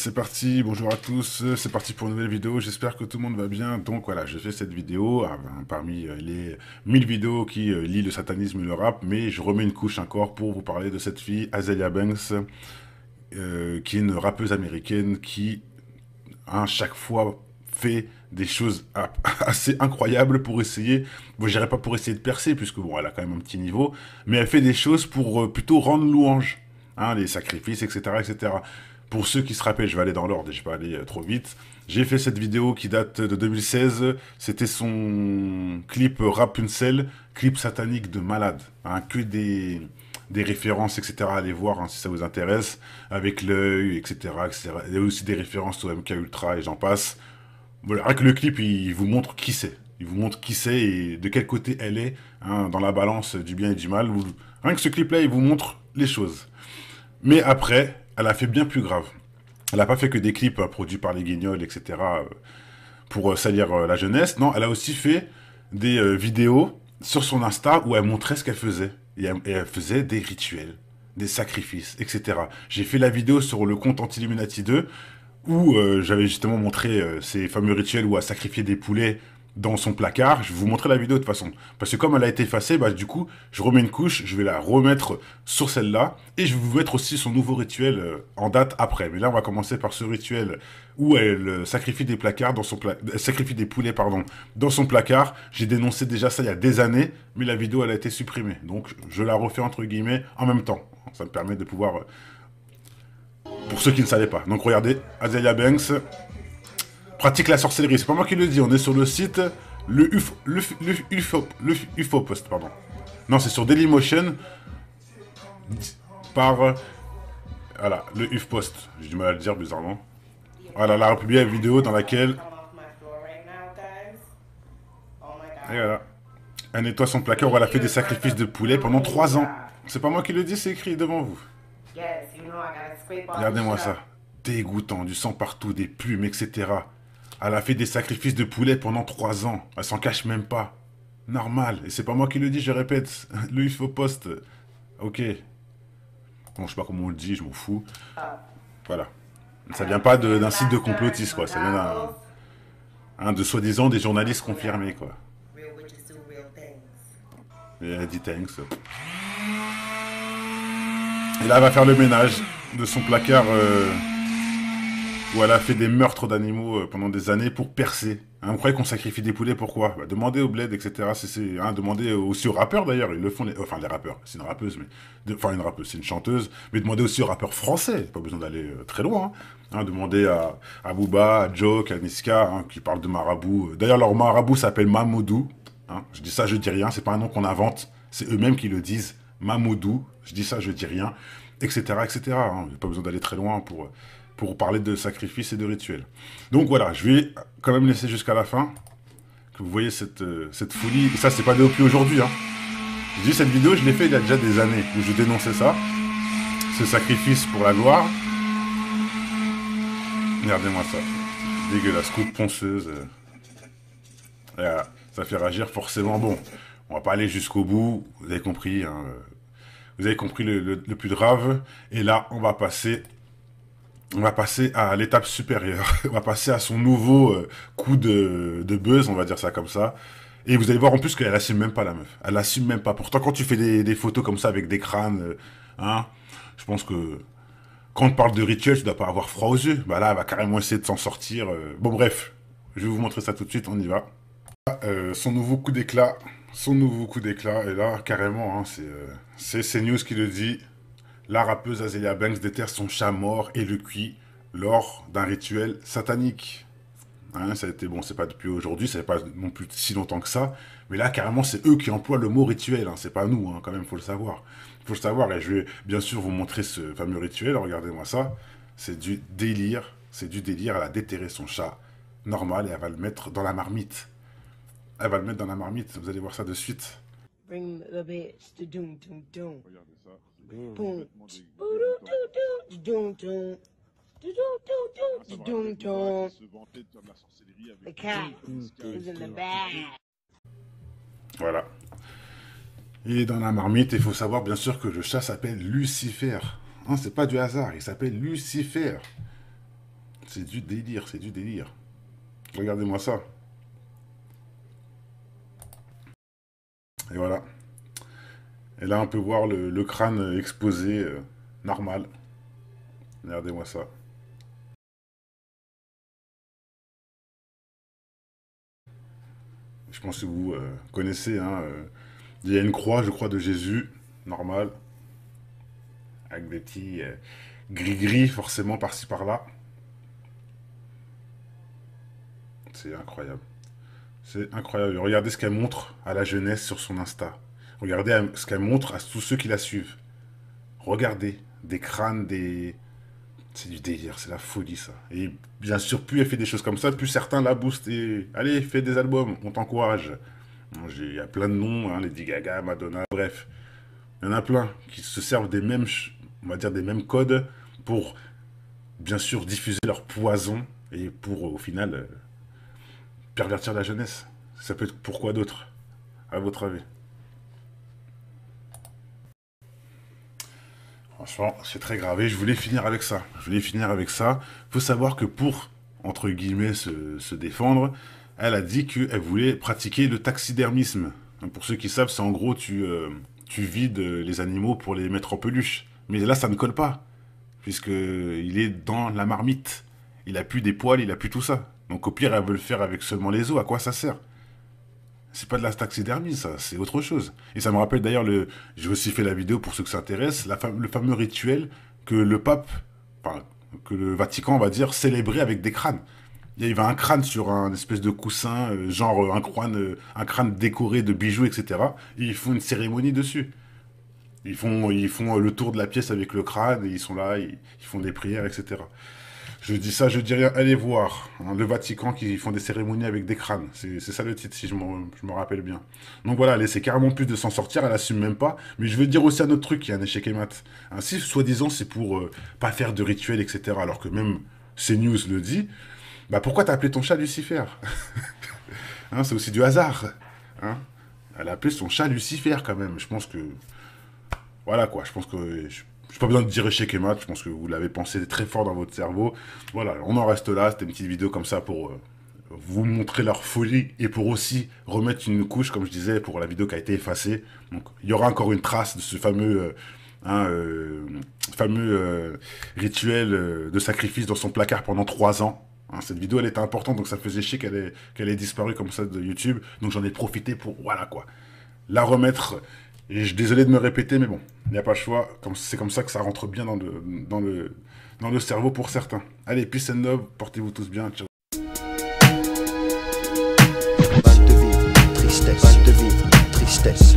C'est parti, bonjour à tous, c'est parti pour une nouvelle vidéo, j'espère que tout le monde va bien. Donc voilà, je fais cette vidéo parmi les 1000 vidéos qui lient le satanisme et le rap, mais je remets une couche encore pour vous parler de cette fille, Azealia Banks, qui est une rappeuse américaine qui, chaque fois, fait des choses assez incroyables pour essayer, bon, je dirais pas pour essayer de percer, puisque bon, elle a quand même un petit niveau, mais elle fait des choses pour plutôt rendre louange, les sacrifices, etc., etc. Pour ceux qui se rappellent, je vais aller dans l'ordre, je vais pas aller trop vite. J'ai fait cette vidéo qui date de 2016. C'était son clip Rapunzel, clip satanique de malade. Que des références, etc. Allez voir si ça vous intéresse. Avec l'œil, etc., etc. Il y a aussi des références au MK Ultra et j'en passe. Voilà, rien que le clip, il vous montre qui c'est. Il vous montre qui c'est et de quel côté elle est dans la balance du bien et du mal. Rien que ce clip-là, il vous montre les choses. Mais après, elle a fait bien plus grave. Elle n'a pas fait que des clips produits par les Guignols, etc. Pour salir la jeunesse. Non, elle a aussi fait des vidéos sur son Insta où elle montrait ce qu'elle faisait. Et elle faisait des rituels, des sacrifices, etc. J'ai fait la vidéo sur le compte Anti-Illuminati 2 où j'avais justement montré ces fameux rituels où elle sacrifiait des poulets dans son placard. Je vais vous montrer la vidéo de toute façon. Parce que comme elle a été effacée, bah, du coup, je remets une couche, je vais la remettre sur celle-là. Et je vais vous mettre aussi son nouveau rituel en date après. Mais là, on va commencer par ce rituel où elle sacrifie des placards dans son elle sacrifie des poulets, pardon, dans son placard. J'ai dénoncé déjà ça il y a des années, mais la vidéo, elle a été supprimée. Donc, je la refais entre guillemets en même temps. Ça me permet de pouvoir... pour ceux qui ne savaient pas. Donc, regardez, Azealia Banks pratique la sorcellerie. C'est pas moi qui le dis, on est sur le site le UFO Post, pardon. Non, c'est sur Dailymotion par voilà, le UFO Post. J'ai du mal à le dire bizarrement. Voilà, la République une vidéo dans laquelle et voilà, elle nettoie son placard où elle a fait des sacrifices de poulet pendant 3 ans. C'est pas moi qui le dis, c'est écrit devant vous. Regardez-moi ça. Dégoûtant, du sang partout, des plumes, etc. Elle a fait des sacrifices de poulet pendant 3 ans. Elle s'en cache même pas. Normal. Et c'est pas moi qui le dis, je répète. Le UFO Post. Ok. Bon, je sais pas comment on le dit, je m'en fous. Voilà. Ça vient pas d'un site de complotistes, quoi. Ça vient de soi-disant des journalistes confirmés, quoi. Et elle dit thanks. Et là, elle va faire le ménage de son placard où elle a fait des meurtres d'animaux pendant des années pour percer. Vous croyez qu'on sacrifie des poulets, pourquoi demandez au bled, etc. Demandez aussi aux rappeurs, d'ailleurs. Ils le font, enfin, les rappeurs. C'est une rappeuse, mais... Enfin, une rappeuse, c'est une chanteuse. Mais demandez aussi aux rappeurs français. Pas besoin d'aller très loin. Demandez à Booba, à Joke, à Niska, qui parlent de marabout. D'ailleurs, leur marabout s'appelle Mamoudou. Je dis ça, je dis rien. C'est pas un nom qu'on invente. C'est eux-mêmes qui le disent. Mamoudou. Je dis ça, je dis rien. Etc., etc. Pas besoin d'aller très loin pour parler de sacrifices et de rituels. Donc voilà, je vais quand même laisser jusqu'à la fin, que vous voyez cette folie. Et ça, c'est pas depuis aujourd'hui. Je dis, cette vidéo, je l'ai fait il y a déjà des années, où je dénonçais ça, ce sacrifice pour la gloire. Regardez-moi ça. Dégueulasse, coup de ponceuse. Voilà, ça fait réagir forcément. Bon, on va pas aller jusqu'au bout, vous avez compris. Vous avez compris le plus grave. Et là, on va passer à l'étape supérieure. On va passer à son nouveau coup de buzz, on va dire ça comme ça. Et vous allez voir en plus qu'elle assume même pas, la meuf. Elle assume même pas. Pourtant, quand tu fais des photos comme ça avec des crânes, je pense que quand on te parle de rituel, tu dois pas avoir froid aux yeux. Bah là, elle va carrément essayer de s'en sortir. Bon, bref, je vais vous montrer ça tout de suite, on y va. Son nouveau coup d'éclat. Son nouveau coup d'éclat. Et là, carrément, c'est CNews qui le dit. La rappeuse Azealia Banks déterre son chat mort et le cuit lors d'un rituel satanique. Ça a été, bon, c'est pas depuis aujourd'hui, ça fait pas non plus si longtemps que ça, mais là, carrément, c'est eux qui emploient le mot rituel, c'est pas nous, quand même, faut le savoir. Faut le savoir, et je vais bien sûr vous montrer ce fameux rituel, regardez-moi ça. C'est du délire, elle a déterré son chat normal et elle va le mettre dans la marmite. Elle va le mettre dans la marmite, vous allez voir ça de suite. Bring the bitch to doom doom doom. Regardez ça. Boom. Doom doom. Doom doom. The cat is in the bag. Voilà. Il est dans la marmite et il faut savoir bien sûr que le chat s'appelle Lucifer. C'est pas du hasard, il s'appelle Lucifer. C'est du délire, c'est du délire. Regardez-moi ça. Et voilà. Et là, on peut voir le crâne exposé, normal. Regardez-moi ça. Je pense que vous connaissez, hein. Il y a une croix, je crois, de Jésus, normal. Avec des petits gris-gris, forcément, par-ci, par-là. C'est incroyable. C'est incroyable. Regardez ce qu'elle montre à la jeunesse sur son Insta. Regardez ce qu'elle montre à tous ceux qui la suivent. Regardez. Des crânes, des... C'est du délire, c'est la folie ça. Et bien sûr, plus elle fait des choses comme ça, plus certains la boostent. Et allez, fais des albums, on t'encourage. Bon, il y a plein de noms, hein, Lady Gaga, Madonna, bref. Il y en a plein qui se servent des mêmes, on va dire, des mêmes codes pour, bien sûr, diffuser leur poison et pour, au final, pervertir la jeunesse. Ça peut être pourquoi d'autre, à votre avis? Franchement, c'est très grave. Et je voulais finir avec ça. Je voulais finir avec ça. Faut savoir que pour, entre guillemets, se défendre, elle a dit qu'elle voulait pratiquer le taxidermisme. Pour ceux qui savent, c'est en gros, tu vides les animaux pour les mettre en peluche. Mais là, ça ne colle pas. Puisqu'il est dans la marmite. Il a plus des poils, il a plus tout ça. Donc au pire, elle veut le faire avec seulement les os. À quoi ça sert? C'est pas de la taxidermie, ça, c'est autre chose. Et ça me rappelle d'ailleurs, j'ai aussi fait la vidéo pour ceux que ça intéresse, le fameux rituel que le pape, enfin, que le Vatican, on va dire, célébrait avec des crânes. Il y avait un crâne sur un espèce de coussin, genre un crâne décoré de bijoux, etc. Et ils font une cérémonie dessus. Ils font le tour de la pièce avec le crâne, et ils sont là, ils font des prières, etc. Je dis ça, je dis rien, allez voir, hein, le Vatican qui font des cérémonies avec des crânes. C'est ça le titre, si je me rappelle bien. Donc voilà, elle essaie carrément plus de s'en sortir, elle assume même pas. Mais je veux dire aussi un autre truc qui est un échec et mat. Hein, si, soi-disant, c'est pour pas faire de rituel, etc., alors que même CNews le dit, bah pourquoi t'as appelé ton chat Lucifer? Hein, c'est aussi du hasard. Hein, elle a appelé son chat Lucifer, quand même. Je pense que... Voilà, quoi, je pense que... Je n'ai pas besoin de dire échec et mat, je pense que vous l'avez pensé très fort dans votre cerveau. Voilà, on en reste là, c'était une petite vidéo comme ça pour vous montrer leur folie et pour aussi remettre une couche, comme je disais, pour la vidéo qui a été effacée. Donc il y aura encore une trace de ce fameux, rituel de sacrifice dans son placard pendant 3 ans. Hein, cette vidéo, elle était importante, donc ça faisait chier qu'elle ait disparu comme ça de YouTube. Donc j'en ai profité pour, voilà quoi, la remettre... Et je suis désolé de me répéter, mais bon, il n'y a pas le choix. C'est comme ça que ça rentre bien dans le cerveau pour certains. Allez, peace and love, portez-vous tous bien. Ciao. Mal de vivre, tristesse, mal de vivre, tristesse.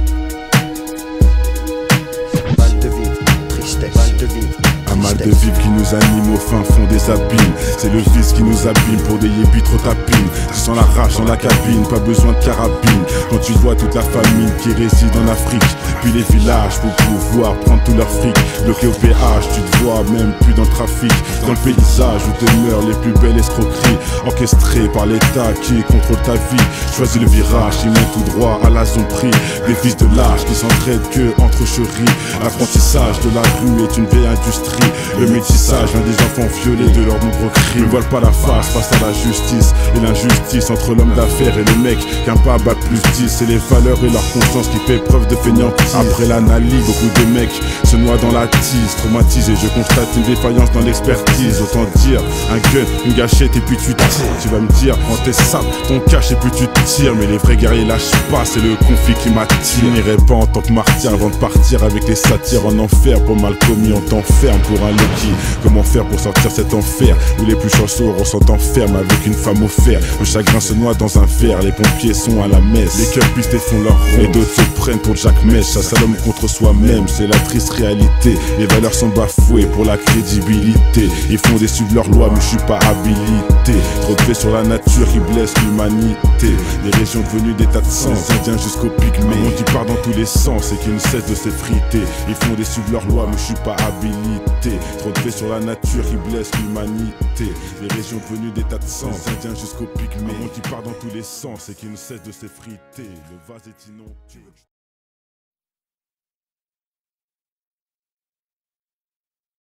Mal de vivre, tristesse, mal de vivre. Un mal de vivre qui nous anime au fin fond des abîmes. C'est le vice qui nous abîme pour des yébis trop tapines. Tu sens la rage dans la cabine, pas besoin de carabine. Quand tu vois toute la famine qui réside en Afrique, puis les villages pour pouvoir prendre tout leur fric. Bloqué au péage, tu te vois même plus dans le trafic. Dans le paysage où demeurent les plus belles escroqueries, orchestrées par l'État qui contrôle ta vie. Choisis le virage, il mène tout droit à la prix. Des fils de l'âge qui s'entraident que entre chéris. L'apprentissage de la rue est une vieille industrie. Le métissage vient des enfants violés de leurs nombreux crimes. Ne voilent pas la face face à la justice et l'injustice entre l'homme d'affaires et le mec qu'un pas bat plus 10. C'est les valeurs et leur conscience qui fait preuve de fainéantise. Après l'analyse, beaucoup de mecs se noient dans la tise. Traumatisé, je constate une défaillance dans l'expertise. Autant dire un gun, une gâchette et puis tu tires. Tu vas me dire, quand t'es sale, ton cache et puis tu tires. Mais les vrais guerriers lâchent pas, c'est le conflit qui m'attire. Je n'irai pas en tant que martyr avant de partir avec les satires en enfer. Pour mal commis, on t'enferme pour un Loki. Comment faire pour sortir cet enfer où les plus chanceux ressentent enferme avec une femme au fer. Le chagrin se noie dans un verre, les pompiers sont à la messe. Les cœurs pistés font leur rôle et d'autres se prennent pour Jack Mesh. Ça s'allume contre soi-même, c'est la triste réalité. Les valeurs sont bafouées pour la crédibilité. Ils font des suivre leurs lois mais je suis pas habilité. Trop de faits sur la nature qui blesse l'humanité. Les régions devenues des tas de sens, indiens jusqu'au pygmée. Un monde qui part dans tous les sens et qui ne cesse de s'effriter. Ils font des suivre leurs lois mais je suis pas habilité. Trop de faits sur la nature qui blesse l'humanité. Les régions devenues des tas de sens, indiens jusqu'au pygmée. Un monde qui part dans tous les sens et qui ne cesse de s'effriter. Le vase est inondé.